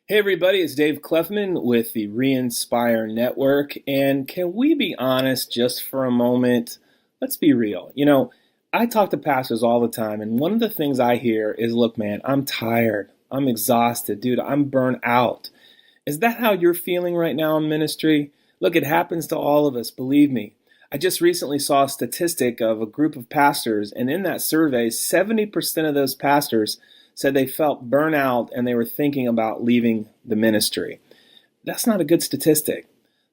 Hey everybody, it's Dave Clefman with the Re-Inspire Network. And can we be honest just for a moment? Let's be real. I talk to pastors all the time, and one of the things I hear is, look, man, I'm tired. I'm exhausted. Dude, I'm burnt out. Is that how you're feeling right now in ministry? Look, it happens to all of us, believe me. I just recently saw a statistic of a group of pastors, and in that survey, 70% of those pastors said they felt burnout and they were thinking about leaving the ministry. That's not a good statistic.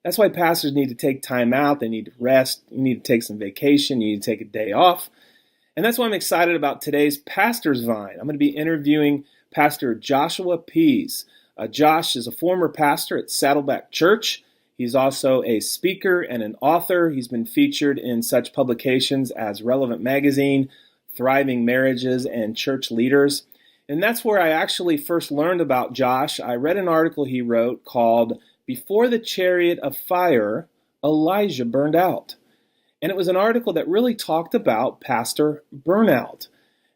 That's why pastors need to take time out. They need to rest. You need to take some vacation. You need to take a day off. And that's why I'm excited about today's Pastor's Vine. I'm going to be interviewing Pastor Joshua Pease. Josh is a former pastor at Saddleback Church. He's also a speaker and an author. He's been featured in such publications as Relevant Magazine, Thriving Marriages, and Church Leaders. And that's where I actually first learned about Josh. I read an article he wrote called Before the Chariot of Fire, Elijah Burned Out. And it was an article that really talked about pastor burnout.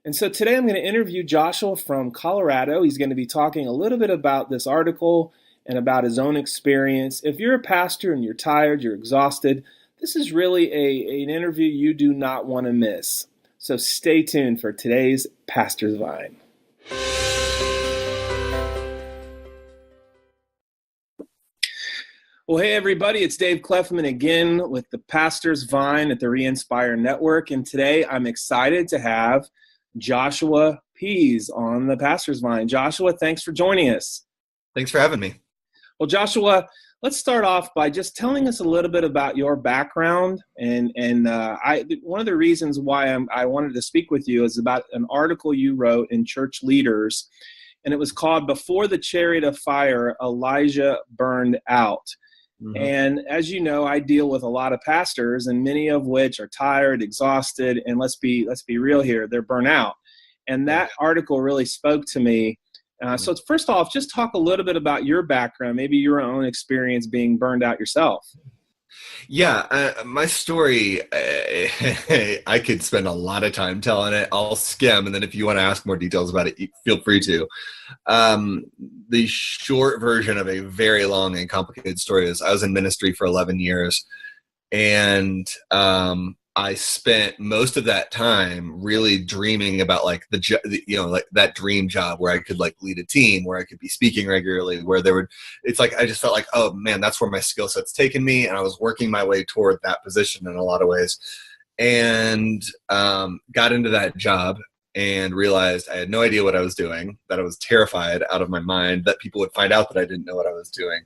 And so today I'm going to interview Joshua from Colorado. He's going to be talking a little bit about this article and about his own experience. If you're a pastor and you're tired, you're exhausted, this is really an interview you do not want to miss. So stay tuned for today's Pastor's Vine. Well, hey, everybody, it's Dave Clefman again with the Pastor's Vine at the Re-Inspire Network. And today I'm excited to have Joshua Pease on the Pastor's Vine. Joshua, thanks for joining us. Thanks for having me. Well, Joshua, let's start off by just telling us a little bit about your background. And one of the reasons why I wanted to speak with you is about an article you wrote in Church Leaders, and it was called Before the Chariot of Fire, Elijah Burned Out. Mm-hmm. And as you know, I deal with a lot of pastors, and many of which are tired, exhausted, and let's be real here, they're burnt out. And that article really spoke to me. So first off, just talk a little bit about your background, maybe your own experience being burned out yourself. Yeah, my story, I could spend a lot of time telling it. I'll skim, and then if you want to ask more details about it, feel free to. The short version of a very long and complicated story is I was in ministry for 11 years, and I spent most of that time really dreaming about like like that dream job where I could like lead a team, where I could be speaking regularly, it's like I just felt like, oh man, that's where my skill set's taken me, and I was working my way toward that position in a lot of ways, and got into that job and realized I had no idea what I was doing, that I was terrified out of my mind that people would find out that I didn't know what I was doing.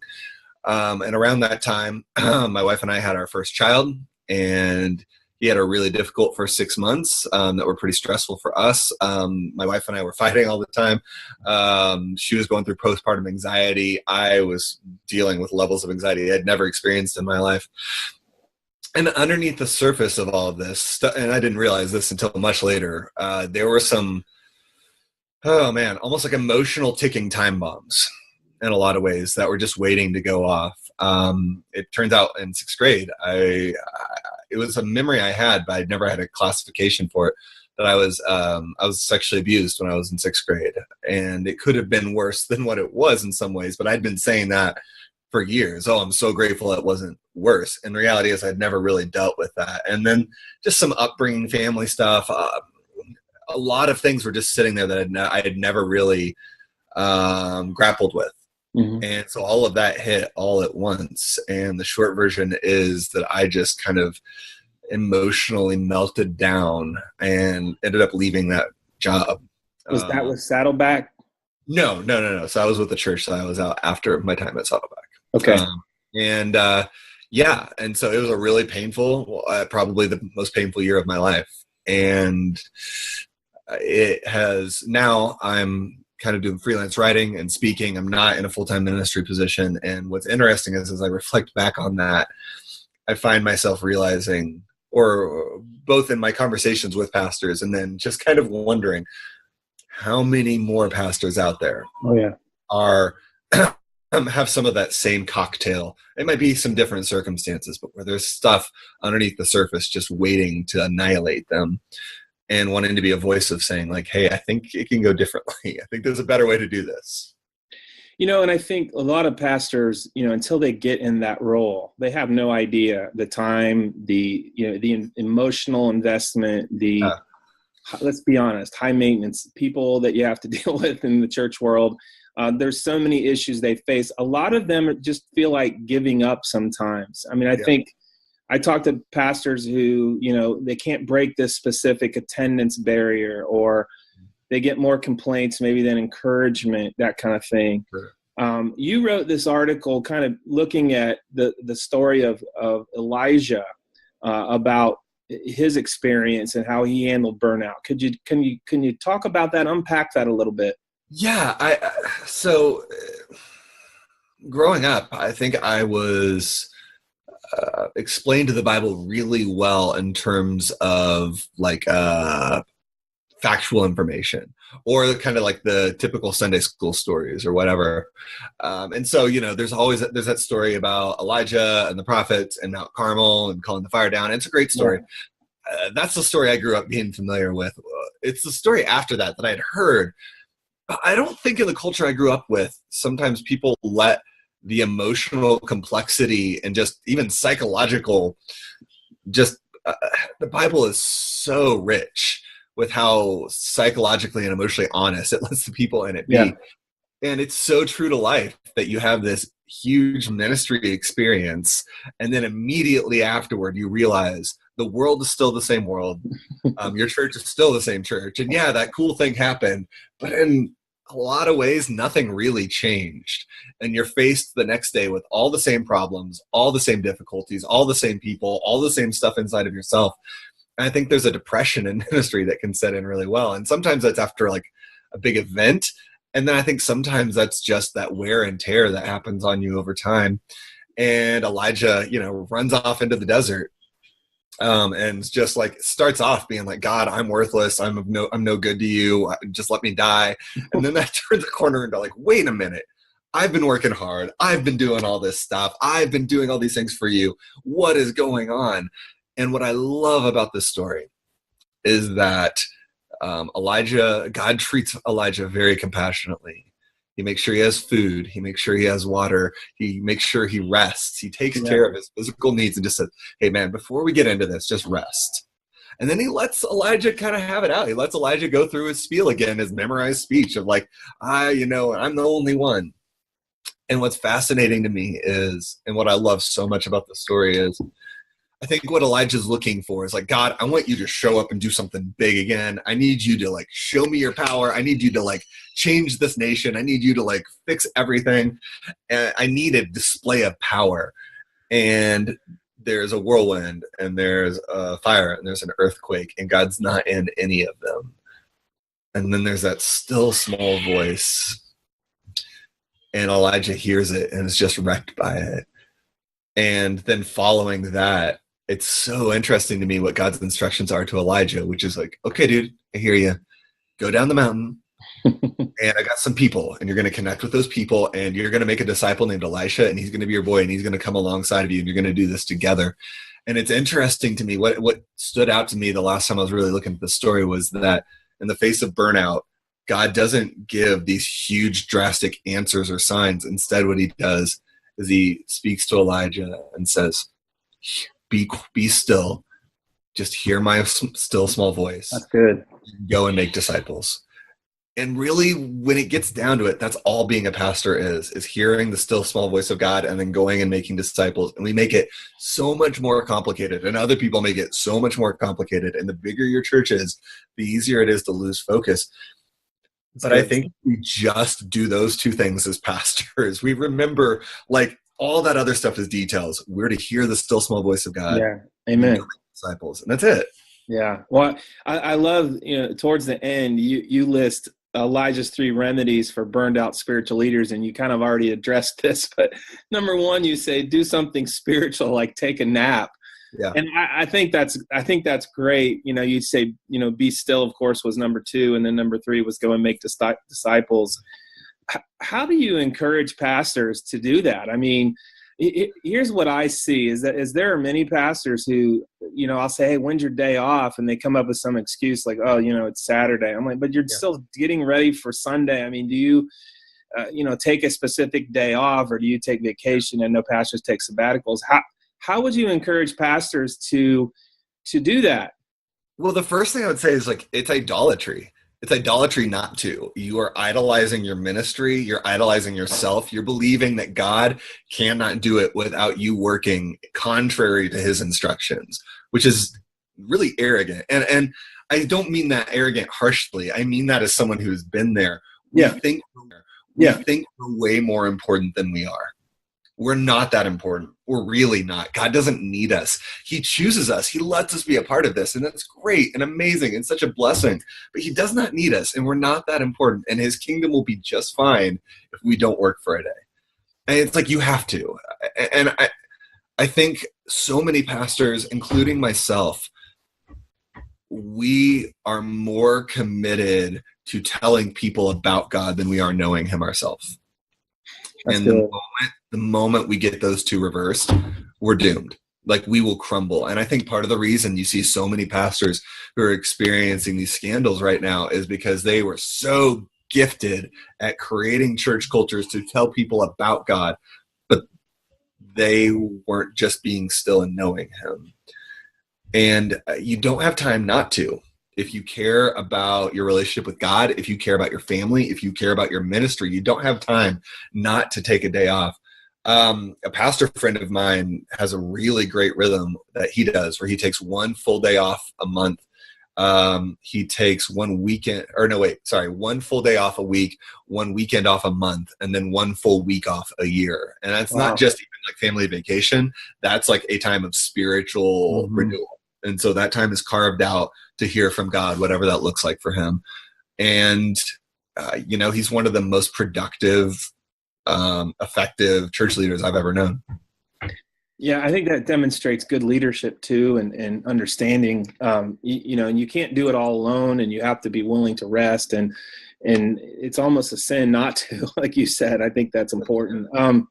And around that time, my wife and I had our first child, and he had a really difficult first 6 months that were pretty stressful for us. My wife and I were fighting all the time. She was going through postpartum anxiety. I was dealing with levels of anxiety I'd never experienced in my life. And underneath the surface of all of this, and I didn't realize this until much later, there were some, almost like emotional ticking time bombs in a lot of ways that were just waiting to go off. It turns out in sixth grade, it was a memory I had, but I'd never had a classification for it, that I was sexually abused when I was in sixth grade. And it could have been worse than what it was in some ways, but I'd been saying that for years. Oh, I'm so grateful it wasn't worse. And the reality is I'd never really dealt with that. And then just some upbringing, family stuff. A lot of things were just sitting there that I had never really grappled with. Mm-hmm. And so all of that hit all at once. And the short version is that I just kind of emotionally melted down and ended up leaving that job. Was that with Saddleback? No. So I was with the church that I was out after my time at Saddleback. Okay. And so it was a really painful, probably the most painful year of my life. And it has, now I'm kind of doing freelance writing and speaking. I'm not in a full-time ministry position. And what's interesting is, as I reflect back on that, I find myself realizing, or both in my conversations with pastors and then just kind of wondering how many more pastors out there are have some of that same cocktail. It might be some different circumstances, but where there's stuff underneath the surface just waiting to annihilate them, and wanting to be a voice of saying like, hey, I think it can go differently. I think there's a better way to do this. And I think a lot of pastors, until they get in that role, they have no idea the time, the emotional investment, Uh, let's be honest, high maintenance people that you have to deal with in the church world. There's so many issues they face. A lot of them just feel like giving up sometimes. I mean, I yeah, think I talk to pastors who, they can't break this specific attendance barrier, or they get more complaints maybe than encouragement, that kind of thing. sure. You wrote this article kind of looking at the story of Elijah, about his experience and how he handled burnout. Can you talk about that, unpack that a little bit? Yeah, so growing up, I think I was explained the Bible really well in terms of like factual information, or kind of like the typical Sunday school stories or whatever. And so, there's that story about Elijah and the prophets and Mount Carmel and calling the fire down. It's a great story. Yeah. That's the story I grew up being familiar with. It's the story after that I had heard. But I don't think in the culture I grew up with, sometimes people let the emotional complexity and just even psychological, just the Bible is so rich with how psychologically and emotionally honest it lets the people in it be. Yeah. And it's so true to life that you have this huge ministry experience, and then immediately afterward you realize the world is still the same world. Your church is still the same church. And yeah, that cool thing happened, but in a lot of ways, nothing really changed. And you're faced the next day with all the same problems, all the same difficulties, all the same people, all the same stuff inside of yourself. And I think there's a depression in ministry that can set in really well. And sometimes that's after like a big event. And then I think sometimes that's just that wear and tear that happens on you over time. And Elijah, runs off into the desert. And just like starts off being like, God, I'm worthless. I'm no good to you. Just let me die. And then that turns the corner into like, wait a minute. I've been working hard. I've been doing all this stuff. I've been doing all these things for you. What is going on? And what I love about this story is that God treats Elijah very compassionately. He makes sure he has food. He makes sure he has water. He makes sure he rests. He takes care of his physical needs and just says, hey, man, before we get into this, just rest. And then he lets Elijah kind of have it out. He lets Elijah go through his spiel again, his memorized speech of like, I'm the only one. And what's fascinating to me is, and what I love so much about the story is, I think what Elijah's looking for is like, God, I want you to show up and do something big again. I need you to like show me your power. I need you to like change this nation. I need you to like fix everything. And I need a display of power. And there's a whirlwind, and there's a fire, and there's an earthquake, and God's not in any of them. And then there's that still small voice, and Elijah hears it and is just wrecked by it. And then following that, it's so interesting to me what God's instructions are to Elijah, which is like, okay, dude, I hear you. Go down the mountain, and I got some people, and you're going to connect with those people, and you're going to make a disciple named Elisha, and he's going to be your boy, and he's going to come alongside of you, and you're going to do this together. And it's interesting to me, what stood out to me the last time I was really looking at the story was that in the face of burnout, God doesn't give these huge, drastic answers or signs. Instead, what he does is he speaks to Elijah and says, be still. Just hear my still small voice. That's good. Go and make disciples. And really, when it gets down to it, that's all being a pastor is hearing the still small voice of God and then going and making disciples. And we make it so much more complicated, and other people make it so much more complicated. And the bigger your church is, the easier it is to lose focus. But I think we just do those two things as pastors. We remember like all that other stuff is details. We're to hear the still small voice of God. Yeah. Amen. Disciples. And that's it. Yeah. Well, I love, towards the end, you list Elijah's 3 remedies for burned out spiritual leaders. And you kind of already addressed this, but number 1, you say, do something spiritual, like take a nap. Yeah. And I think that's great. You'd say, be still, of course, was number 2. And then number 3 was go and make disciples. How do you encourage pastors to do that? I mean, here's what I see is there are many pastors who, I'll say, hey, when's your day off? And they come up with some excuse like, oh, it's Saturday. I'm like, but you're still getting ready for Sunday. I mean, take a specific day off, or do you take vacation? I know pastors take sabbaticals. How would you encourage pastors to do that? Well, the first thing I would say is like, it's idolatry. It's idolatry not to. You are idolizing your ministry. You're idolizing yourself. You're believing that God cannot do it without you working contrary to his instructions, which is really arrogant. And I don't mean that arrogant harshly. I mean that as someone who's been there. We Yeah. think Yeah. we're way more important than we are. We're not that important. We're really not. God doesn't need us. He chooses us. He lets us be a part of this. And that's great and amazing and such a blessing. But he does not need us. And we're not that important. And his kingdom will be just fine if we don't work for a day. And it's like, you have to. And I think so many pastors, including myself, we are more committed to telling people about God than we are knowing him ourselves. And the moment we get those two reversed, we're doomed. Like, we will crumble. And I think part of the reason you see so many pastors who are experiencing these scandals right now is because they were so gifted at creating church cultures to tell people about God, but they weren't just being still and knowing him. And you don't have time not to. If you care about your relationship with God, if you care about your family, if you care about your ministry, you don't have time not to take a day off. A pastor friend of mine has a really great rhythm that he does where he takes one full day off a month. He takes one full day off a week, one weekend off a month, and then one full week off a year. And that's not just even like family vacation. That's like a time of spiritual renewal. And so that time is carved out to hear from God, whatever that looks like for him. And, he's one of the most productive, effective church leaders I've ever known. Yeah, I think that demonstrates good leadership too, and understanding. And you can't do it all alone, and you have to be willing to rest. And it's almost a sin not to, like you said. I think that's important. And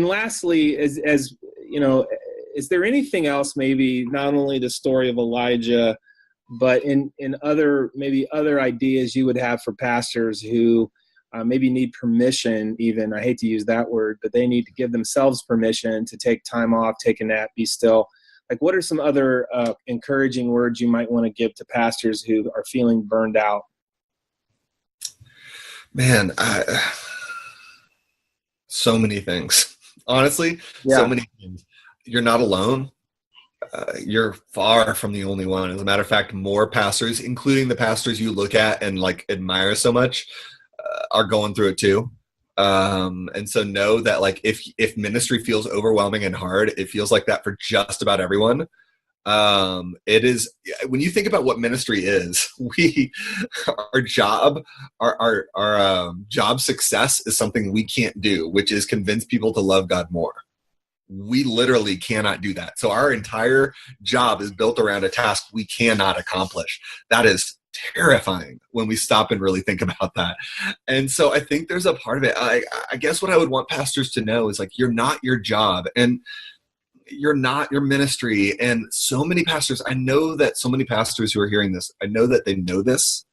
lastly, as is there anything else, maybe not only the story of Elijah, but in other ideas you would have for pastors who maybe need permission, even, I hate to use that word, but they need to give themselves permission to take time off, take a nap, be still. Like, what are some other encouraging words you might want to give to pastors who are feeling burned out? Man, so many things. Honestly, so many things. You're not alone. You're far from the only one. As a matter of fact, more pastors, including the pastors you look at and like admire so much, are going through it too. And so know that, like, if ministry feels overwhelming and hard, it feels like that for just about everyone. It is, when you think about what ministry is, our job success is something we can't do, which is convince people to love God more. We literally cannot do that. So our entire job is built around a task we cannot accomplish. That is terrifying when we stop and really think about that. And so I think there's a part of it. I guess what I would want pastors to know is, like, you're not your job, and you're not your ministry. And so many pastors, I know that so many pastors who are hearing this, I know that they know this,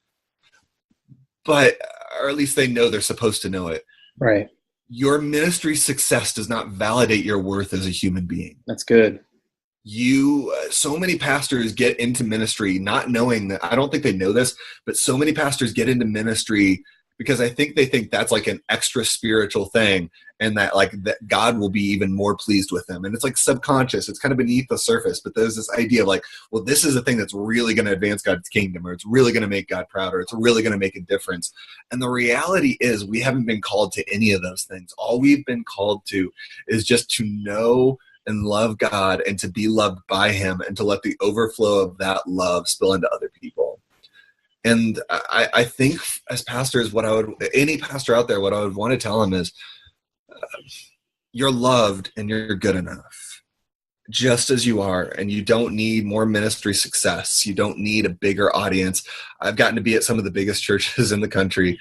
but, or at least they know they're supposed to know it. Right. Your ministry success does not validate your worth as a human being. That's good. So many pastors get into ministry not knowing that. I don't think they know this, but so many pastors get into ministry because I think they think that's like an extra spiritual thing, and that, like, that God will be even more pleased with them. And it's like subconscious. It's kind of beneath the surface, but there's this idea of, like, well, this is a thing that's really going to advance God's kingdom, or it's really going to make God proud, or it's really going to make a difference. And the reality is, we haven't been called to any of those things. All we've been called to is just to know and love God, and to be loved by him, and to let the overflow of that love spill into other people. And I think as pastors, any pastor out there, what I would want to tell them is, you're loved and you're good enough just as you are, and you don't need more ministry success. You don't need a bigger audience. I've gotten to be at some of the biggest churches in the country.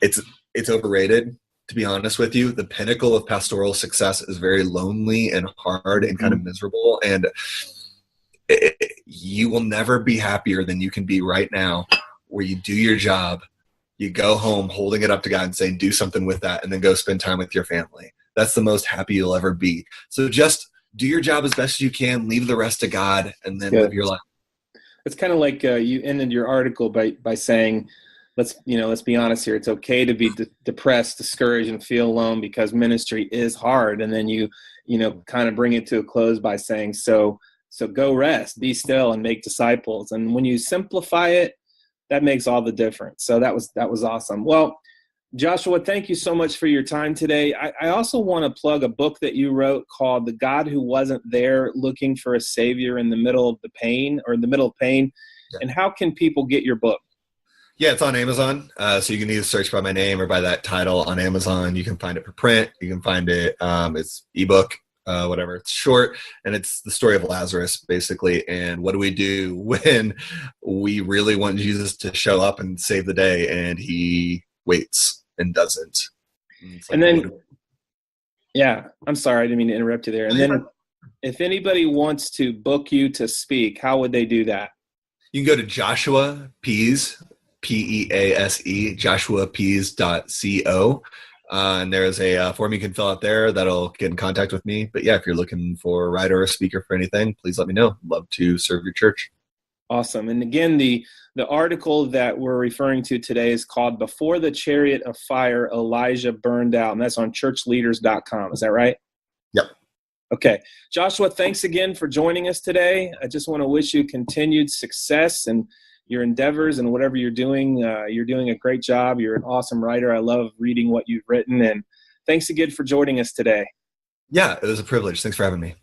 It's overrated, to be honest with you. The pinnacle of pastoral success is very lonely and hard and kind of miserable, and you will never be happier than you can be right now, where you do your job you go home holding it up to God and saying, do something with that, and then go spend time with your family. That's the most happy you'll ever be. So just do your job as best as you can, leave the rest to God, and then live Good. your life. It's kind of like you ended your article by saying, let's be honest here. It's okay to be depressed, discouraged, and feel alone because ministry is hard. And then you kind of bring it to a close by saying, so go rest, be still, and make disciples. And when you simplify it, that makes all the difference. So that was awesome. Well, Joshua, thank you so much for your time today. I also want to plug a book that you wrote called The God Who Wasn't There, Looking for a Savior in the Middle of the Pain, or in the Middle of Pain. Yeah. And how can people get your book? Yeah, it's on Amazon. So you can either search by my name or by that title on Amazon. You can find it for print. You can find it, it's ebook, whatever. It's short, and it's the story of Lazarus, basically. And what do we do when we really want Jesus to show up and save the day, and he waits and doesn't? And then, yeah, I'm sorry, I didn't mean to interrupt you there. And then if anybody wants to book you to speak, how would they do that? You can go to Joshua Pease, Pease, joshuapease.co. And there's a form you can fill out there that'll get in contact with me. But yeah, if you're looking for a writer or a speaker for anything, please let me know. Love to serve your church. Awesome. And again, the article that we're referring to today is called Before the Chariot of Fire, Elijah Burned Out. And that's on churchleaders.com. Is that right? Yep. Okay. Joshua, thanks again for joining us today. I just want to wish you continued success in your endeavors and whatever you're doing. You're doing a great job. You're an awesome writer. I love reading what you've written. And thanks again for joining us today. Yeah, it was a privilege. Thanks for having me.